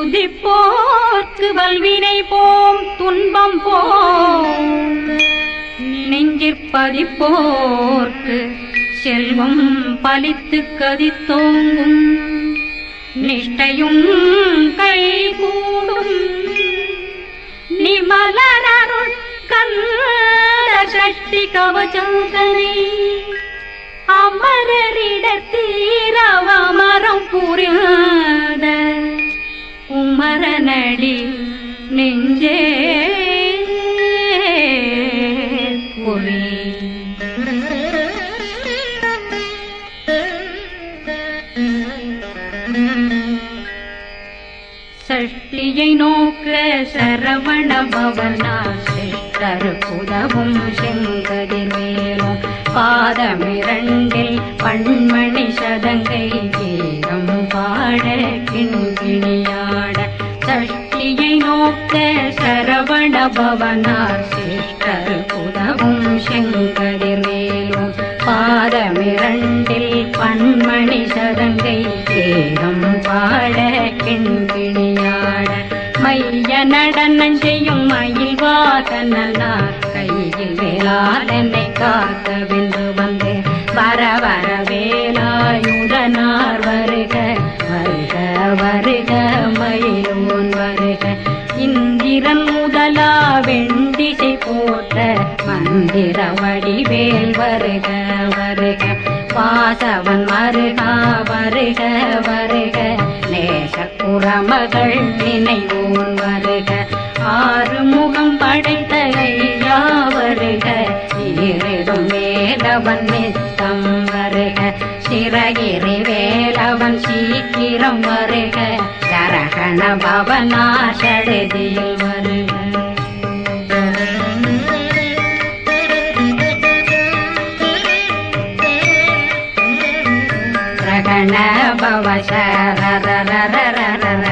துதிப்போர்க்கு வல்வினை போம் துன்பம் போம் நெஞ்சிற்பதிப்போர்க்கு செல்வம் பலித்து கதித்தோங்கும் நிஷ்டையும் கைகூடும் நிமலனருள் கந்த சஷ்டி கவசந்தனை அமரரிடத்தீரவமரம் புரியாத குமரனடி நெஞ்சே புரி சஷ்டியை நோக்க சரவண பவனா சிஷ்டர் புதவும் செங்கதிர்வேலும் பாதமிரண்டில் பண்மணி சதங்கை கீதம் பாட கிண்கிணியாட சஷ்டியை நோக்க சரவண பவனார் சிஷ்டர் புதவும் செங்கதிர்வேலும் பாதமிரண்டில் பண்மணி சதங்கை கீதம் பாட கிண்கிணியாட மைய நடனம் செய்யும் மயில் வாகனார் கையில் வேளாளனை காக்க வென்று வந்து வர வர வேலாயுதனார் வருக வருக வருக மயிலோன் வருக இந்திரன் முதலா வெண்டிசை போற்ற மந்திர வடிவேல் வருக வருக வாசவன் வருகா வருக வருக நேசக்குறமகள் நினைவோன் வருக ஆறுமுகம் படைத்த ஐயா வருக ஈரிடும் வேலவன் நித்தம் வருக சிறகிரி வேலவன் சீக்கிரம் வருக சரகண பவனா சடுதியில் வருக ரகண பவசரரரரரரர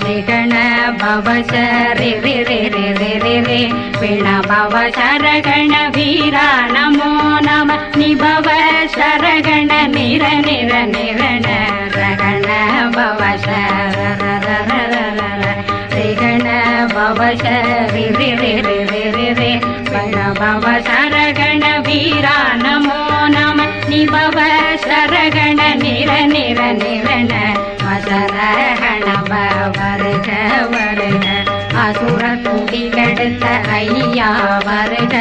நிகண பவசரி ரி ரி ரி ரி ரி ரி விண பவசரகண வீரா நமோ நம நிபவ சரகண நிர நிர நிரண ரகண பவசரரரரரர ரிகண பவசரி ரி ரி ரி ரி ரி ரி விண பவசரகண வீரா நமோ நம நிபவ சரகண நிர நிர நிரண மசரகண வருக வருக அசுர குடிகெடுத்த ஐயா வருக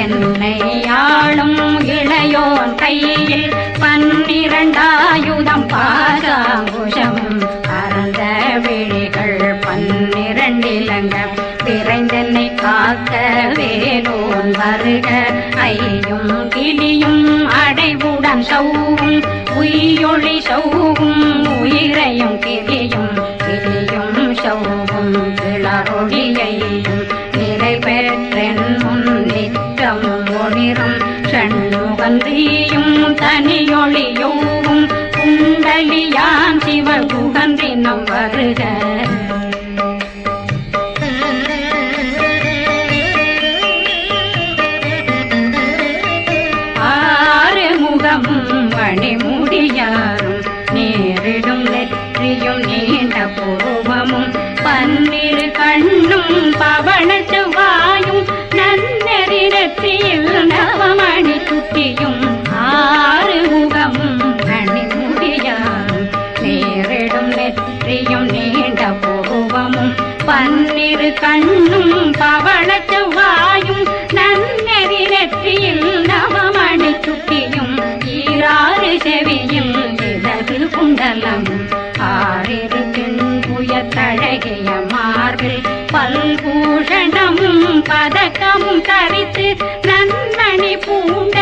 என்னை ஆளும் இளையோன் கையில் 12 பாசாங்குஷம் பரந்த விழிகள் 12 இலங்கம் விரைந்தென்னை காக்க வேலோன் வருக ஐயும் கிளியும் அடைவுடன் சௌவும் உயிரொளி சௌவும் உயிரையும் கிளியும் கிளியும் சௌவும் கிளரொளியையும் நிலை பெற்றென் முன் நிற்கும் ஒளிரும் ஷண்முகந்தியும் தனியொளியோவும் குண்டலியான் சிவகுகந்தினம் வருக மணிமுடியாரும் நேரிடும் நெற்றியும் நீண்ட பூவமும் 12 கண்ணும் பவள செவ்வாயும் நன்னெறி நெற்றியில் நவமணி சுட்டியும் 6 முகமும் மணிமுடியாரும் நேரிடும் நெற்றியும் நீண்ட பூவமும் 12 கண்ணும் பவள செவ்வாயும் நன்னெறி நெற்றியில் நவமணி சுட்டியும் 6 செவியும் இதழ் குண்டலம் 6 தின்புயத்தழகிய மார்பில் பல்பூஷணமும் பதக்கமும் தரித்து நன்மணி பூண்ட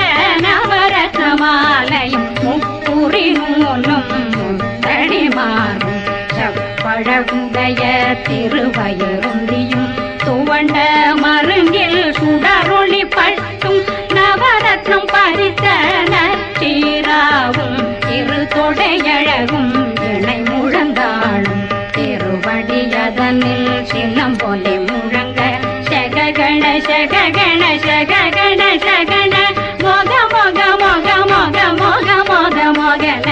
நவரத்ன மாலையும் முப்புரி நூலும் முத்தடிமாறும் செப்பழகுடைய திருவயருந்தியும் துவண்ட மருங்கில் சுடரொளி பட்டும் நவரத்னம் பறித்த நச்சீராவும் இரு தொடையழகும் இணை முழங்காளும் திருவடியதனில் சிலம்பொலி முழங்க சககண சககண சககண சகண மொக மொக மொக மொக மொக மொக மொகன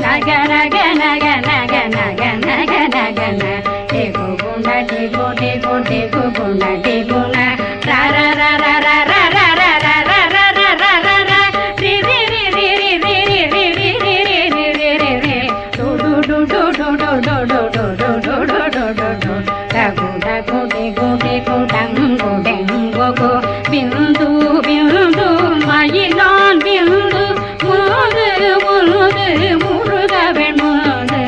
நக நக நக நக நக நக நகன டிகு டிகு டிகு குண டிகுண ர ர ர ர ர ர ர ர ர ர ர ர ர ர ரி ரி ரி ரி ரி ரி ரி ரி ரி ரி ரி ரி ரி ரி டு டு டு டு டு டு டு டு டு டு டு டு டு டு டு டகு டகு டிகு டிகு டங்கு டெங்கு கு பிந்து பிந்து மயிலான் பிந்து முது முது முருகவன் முது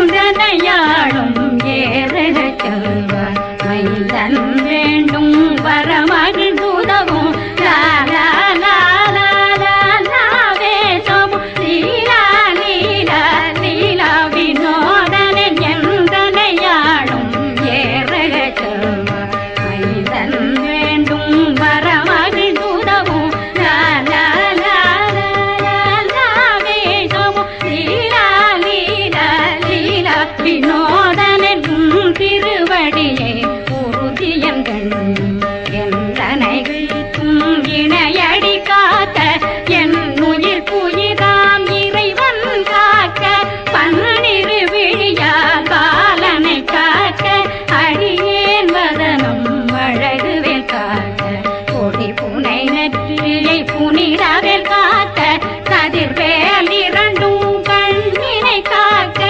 எங்கனையாடும் ஏறக செல்வ மைந்தன் வேண்டும் வரமகிழ் உதவும் லாலா லாலா லாலா வேஷம் லீலா லீலா லீலா வினோதனன் எங்கனையாடும் ஏறக செல்வ மைந்தன் வேண்டும் வரமகிழ் உதவும் லாலா லாலா லாலா வேஷம் லீலா லீலா லீலா வினோதனன் திருவடியை உறுதியங்கள் என்றனைகளுக்கும் இணையடி காக்க என் உயிர் புயிராம் இறைவன் காக்க பன்னிரு விழியால் பாலனை காக்க அடியேன் வதனம் அழகுவேல் காக்க கொடி புனை நெற்றியை புனிதவேல் காக்க கதிர்வேல் இரண்டும் கண்ணினை காக்க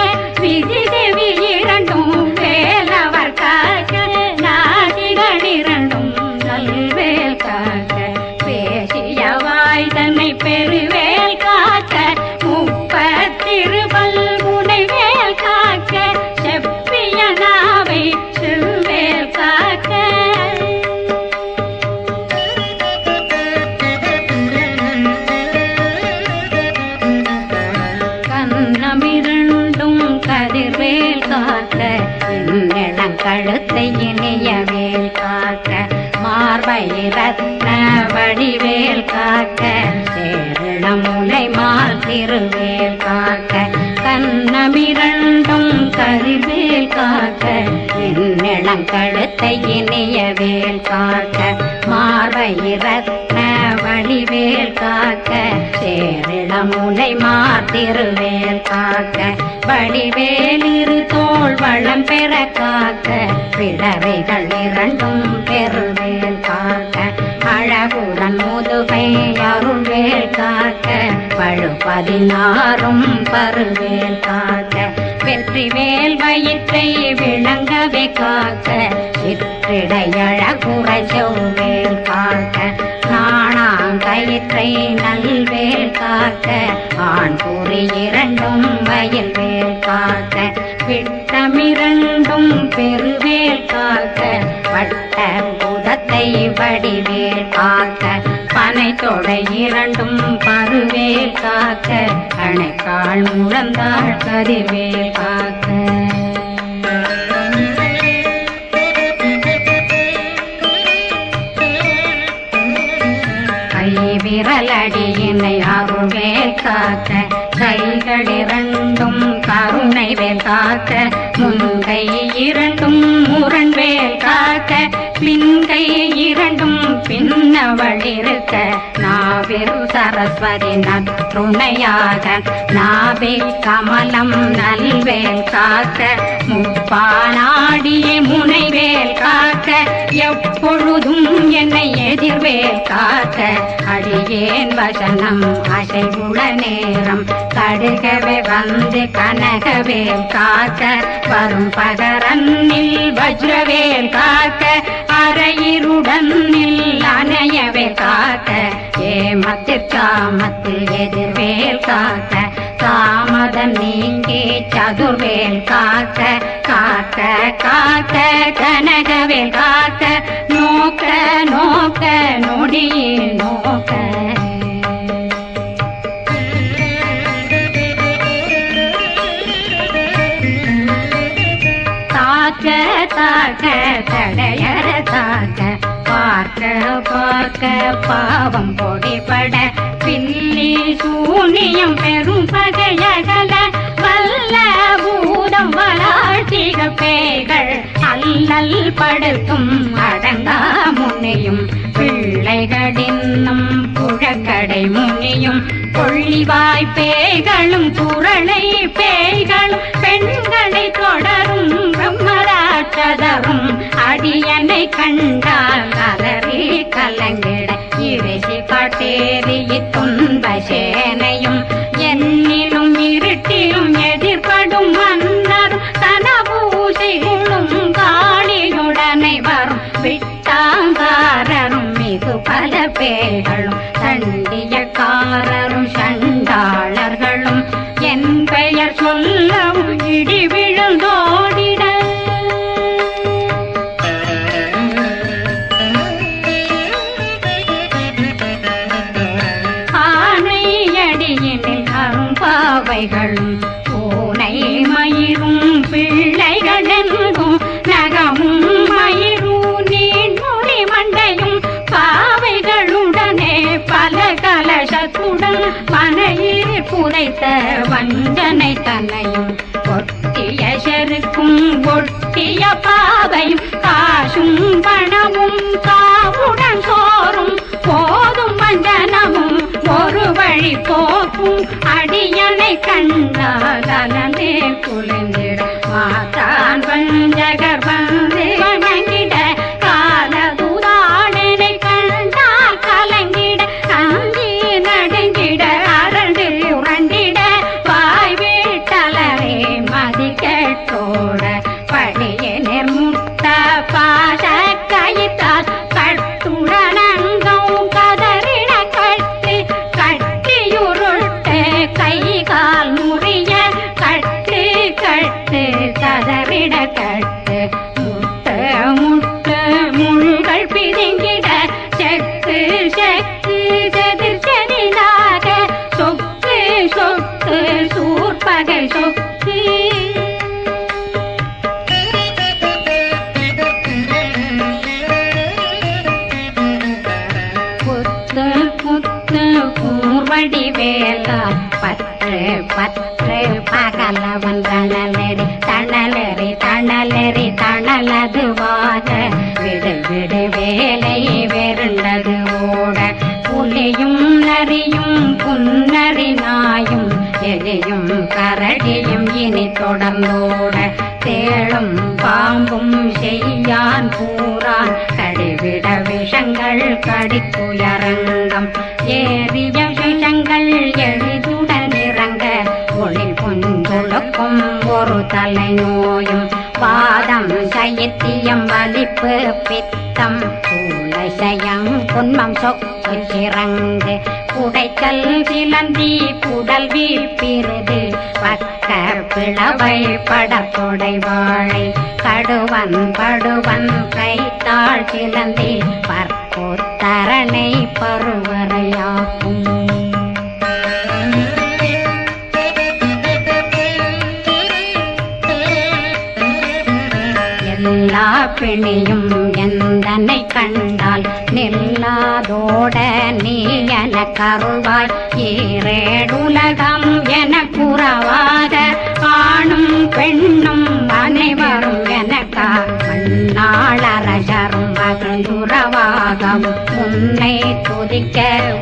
விதி செவி இரண்டும் வேலவர் காக்க நாதிகள் இரண்டும் நல்வேல் காக்க பேசிய வாய் தன்னை பெருவேல் காக்க முப்பத்திருபல் முனைவேல் காக்க செப்பிய நாவை செல்வேல் காக்க கண்ணமிரண்டும் கதிர்வேல் காக்க இளங்கழுத்தை இனியவேல் காக்க மார்பை ரத்ன வடிவேல் காக்க சேரணமுலை மால் திருவேல் காக்க கண்ணமிரண்டும் கதிர்வேல் காக்க இளங்கழுத்தை இனியவேல் காக்க மார்பை ரத்ன வடிவேல் காக்க சேரணமுலை மால் திருவேல் காக்க வடிவேல் இரு தோள் வளம் பெற காக்க பிறவைகள் இரண்டும் பெருவேல் காக்க அழகுடன் முதுகை அருள்வேல் காக்க பழு16 பருவேல் காக்க வெற்றிவேல் வயிற்றை விளங்கவே காக்க சிற்றிடை அழகுரை செவ்வேல் காக்க நாணாங்கயிற்றை நல்வேல் காக்க ஆண் குறி இரண்டும் வயல்வேல் காக்க விட்டமிரண்டும் பெருவேல் காக்க வட்ட புதத்தை வடிவேல் காக்க பனை தொடை இரண்டும் பருவேல் காக்க அணைக்கால் முழந்தாள் கதிர்வேல் காக்க விரலடியினை அருள்வேல் காக்க கைகள் இரண்டும் கருணை வேல் காக்க முன்கை இரண்டும் முரண்வேல் காக்க பின்கை இரண்டும் பின்னவளிருக்க நாவில் சரஸ்வதி நற்றுணையாக நாவில் கமலம் நல்வேல் காக்க முப்பானாடியே முனைவேல் காக்க எப்பொழுதும் என்னை எதிர்வேல் காக்க அடியேன் வசனம் அசைவுள நேரம் கடுகவே வந்து கனகவேல் காக்க வரும் பகரன்னில் வஜ்ரவேல் காக்க அரையிருடன் அணையவே காக்க ஏமத்தில் காமத்தில் எதிர்வேல் காக்க தாமதம் நீங்கி சதுர்வேல் காக்க காக்க காக்க கனகவேல் காக்க நோக்க நோக்க நொடியில் நோக்க தாக்க தாக்க தடையற தாக்க பார்க்க பார்க்க பாவம் பொடிபட பில்லி சூனியம் பெரும் பகையகல வல்ல பூதம் வளாழ்த்திக பேய்கள் அல்லல் படுத்தும் அடங்கா முனியும் பிள்ளைகளின்னும் புழக்கடை முனியும் கொள்ளிவாய் பேய்களும் குரளை பேய்களும் பெண்களை தொடரும் பிரம்மராட்சதரும் அடியனை கண்டால் அலறி கலங்கிட இறைசி காட்டேறிய துன்ப சேனையும் என்னிலும் இருட்டிலும் எதிர்படும் மன்னரும் தனபூசைகளும் காளியுடனை வரும் விட்டாங்காரரும் மிகு பல பேர்களும் தண்டியக்காரரும் சண்டாளர்களும் என் பெயர் சொல்லவும் இடி விழுந்தோடிட ஆனையடியினில் அரும்பாவைகளும் பூனை மயிரும் பிள்ளைகளெங்கும் நகமும் மயிரும் நீண்மொழி மண்டையும் பாவைகளுடனே பல கலசத்துடன் மனையில் புதைத்த வஞ்சனை தன்னையும் ஒட்டிய செருக்கும் ஒட்டிய பாவையும் காசும் பணமும் காவுடன் சோறும் போதும் வஞ்சனமும் ஒரு வழி போக்கும் அடியனை கண்டால் அலந்தே குளிர்ந்திட மாத்தான் வஞ்சகர் வந்து வணங்கிட காலதுதாடனை கண்டால் கலங்கிட அஞ்சி நடுங்கிட அரண்டு உரண்டிட வாய் வீட்டலரே மதி கேட்டோட படிய நிர்முட்ட பாச கயித்தால் கட்டுடனங்கும் கதறிட கட்டு கட்டியுருட்டு கை கால் முறிய கட்டு கட்டு கதறிட கட்டு முட்டு முட்டு முள்கள் பிதுங்கிட செக்கு செக்கு செதிர் செதிலாக சொக்கு சொக்கு சூர்பகை சொக்கு புத்து புத்து கூர்வடி வேலால் பற்று பற்று பகலவன் தணலெறி தணலெறி தணலெறி தணலதுவாக விடு விடு வேலை வெருண்டது ஓட புலியும் நரியும் புன்னரி நாயும் எலியும் கரடியும் இனி தொடர்ந்தோட தேளும் பாம்பும் செய்யான் கூறான் கடிவிட விஷங்கள் கடித்துயரங்கம் ஏறிய விஷங்கள் எளிதுடன் இறங்க ஒளி புஞ்சுழுக்கும் ஒரு தலை நோயும் வாதம் சைத்தியம் வலிப்பு பித்தம் சூளைசயம் குன்மம் சொக்கு சிறங்கு குடைச்சல் சிலந்தி குடல் வீப்பிருது பக்க பிளவை படற்கொடை வாழை கடுவன் படுவன் கைத்தாள் சிலந்தி பற்போத்தரணை பருவரையாக்கும் எல்லா பிணியும் எந்தனை கண்டால் நில்லாதோட நீ என கருள்வாய் ஈரேடுலகம் என குறவாக ஆணும் பெண்ணும் அனைவரும் எனக்கா மண்ணாளரசரும் மகிழ்ந்துறவாகவும் உன்னை துதிக்க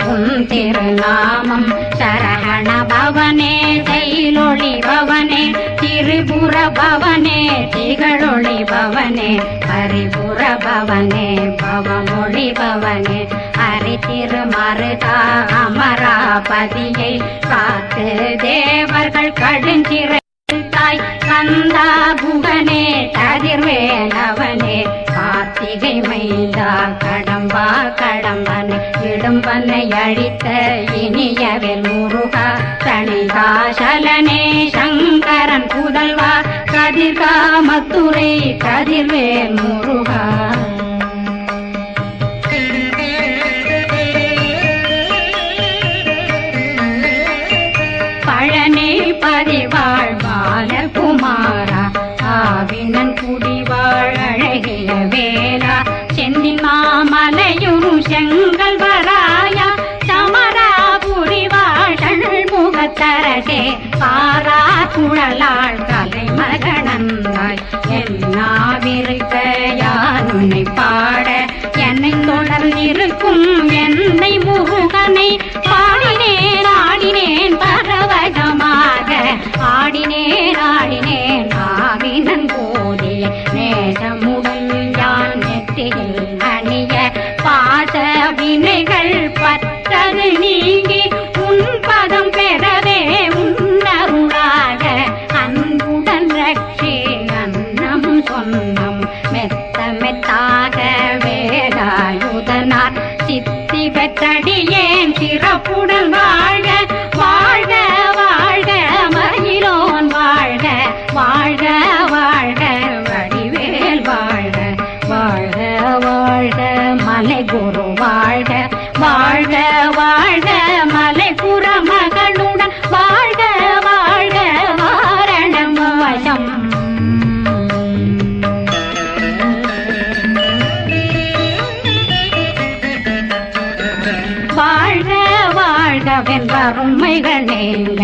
உன் திருநாமம் சரகண பவனே செயலொளி பவனே திரிபுர பவனே திகழொளி பவனே பரிபுர பவனே பவமொழி பவனே ஹரி திருமருகா அமராபதியை காத்து தேவர்கள் கடுஞ்சிறை தாய் கந்தா குகனே கதிர்வேலவனே கார்த்திகை மைந்தா கடம்பா கடம்பனை இடும்பனை அழித்த இனியவேல் முருகா தணிகாசலனே சங்கரன் புதல்வா கதிர்காமத்துரை கதிர்வேல் முருகா பழனி பதிவாழ் பாலகுமாரா ஆவினன் குடிவாழ் அழகிய வேலா செந்தின் மாமலையும் செங்கல் வராயா சமராபுரி வாழல் முக தரசே காரா குழலாள் கலைமகனந்தாய் என்னாவிருக்க யான் உன்னை பாட என்னை தொடர்ந்திருக்கும் என்னை முருகனை பாடினேன் ஆடினேன் பரவசமாக ஆடினேன் ஆடினேன் ஆவினன் போதிய நேசமுடன் யான் நெற்றியில் அணிய பாச வினைகள் பற்றது நீங்கி உன் பதம் பெறவே உன்னருளாக அன்புடன் ரட்சி அன்னம் சொன்னம் மெத்த மெத்தாக வேலாயுதனார் சித்தி பெற்றடியேன் சிறப்புடன் வாழ்க வாழ்க வாழ்க மயிலோன் வாழ்க வாழ்க வாழ்க வடிவேல் வாழ்க வாழ்க வாழ்க மலை குரு வாழ்க வாழ்க வாழ்க மலை புற மகளுடன் வாழ்க வாழ்க வாரணம் வசம் வாழ்க வாழ்கவென் வறுமைகள் நீங்க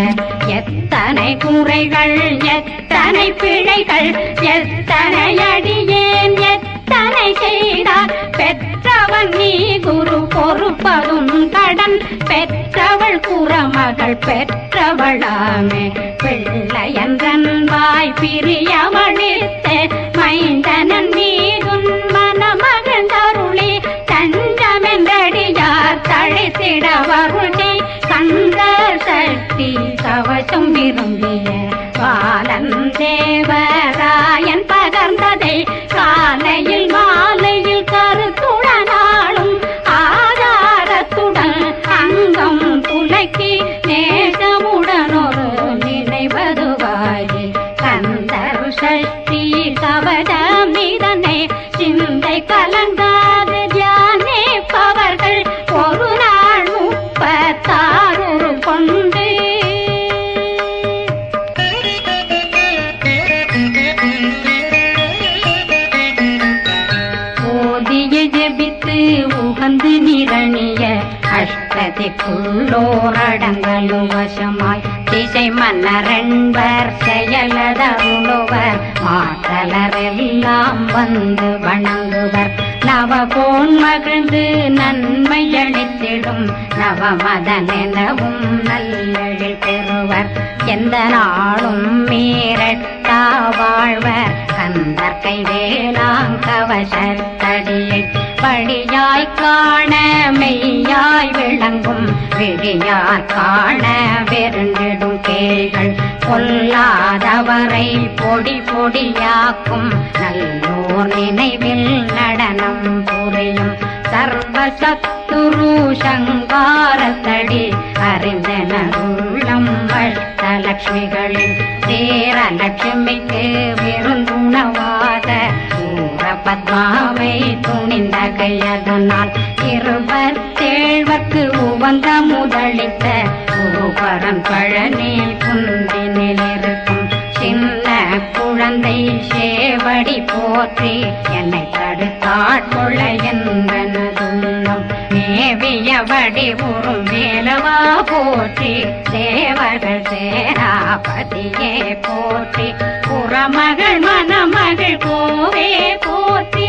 எத்தனை குறைகள் எத்தனை பிழைகள் எத்தனை அடியேன் எத்தனை செய்தார் பெற்றவன் நீ குரு பொறுப்பதும் கடன் பெற்றவள் குறமகள் பெற்றவளாமே பிள்ளையன்றன் வாய் பிரியவழித்த மைந்தனன் மீதுன் மனமகந்தருளி தஞ்சமென்றடியார் தழைத்திட வருணி கந்த சக்தி கவசம் விரும்பிய பாலன் தேவராயன் பகர்ந்ததை காலையில் மாலையில் கருத்துடனாலும் ஆதாரத்துடன் அங்கம் துலக்கி நேசமுடன் ஒரு நினைவதுவாகி கந்தர் சக்தி கவசம் இதனை சிந்தை கலங்காது தியானிப்பவர்கள் ஒரு நாள் 36 கொண்டு ஓதிய ஜெபித்து உகந்து நிரணிய அஷ்டதிக்குள்ளோரடங்கலும் வசமாய் திசை மன்னரென்பர் செயலதருளுவர் மாற்றலரெல்லாம் வந்து வணங்குவர் நவகோன் மகிழ்ந்து நன்மை அளித்திடும் நவமதனெனவும் நல்லெழில் பெறுவர் எந்த நாளும் மீறட்டா வாழ்வர் கந்தர் கைவேலாங் கவசத்தடியை படியாய் காண மெய்யாய் விளங்கும் விழியார் காண வெருண்டிடும் கேள்கள் கொல்லாதவரை பொடி பொடியாக்கும் நல்லோர் நினைவில் நடனம் புரியும் சர்வசத்துரு சங்காரத்தடி அறிந்தனருள்ளம் வஷ்டலட்சுமிகளின் சேரலட்சுமிக்கு விருந்துணவாத பத்மாவை துணிந்த கையதனால் 27 உவந்த முதலித்த குருபரன் பழனி குந்தினில் இருக்கும் சின்ன குழந்தை சேவடி போற்றி என்னை தடுத்தாட்கொள்ள என்பனதுள்ளம் மேவியபடி உறும் மேலவா போற்றி தேவர்கள் சேராபதியே போற்றி புறமகள் மணமகள் கோவே போற்றி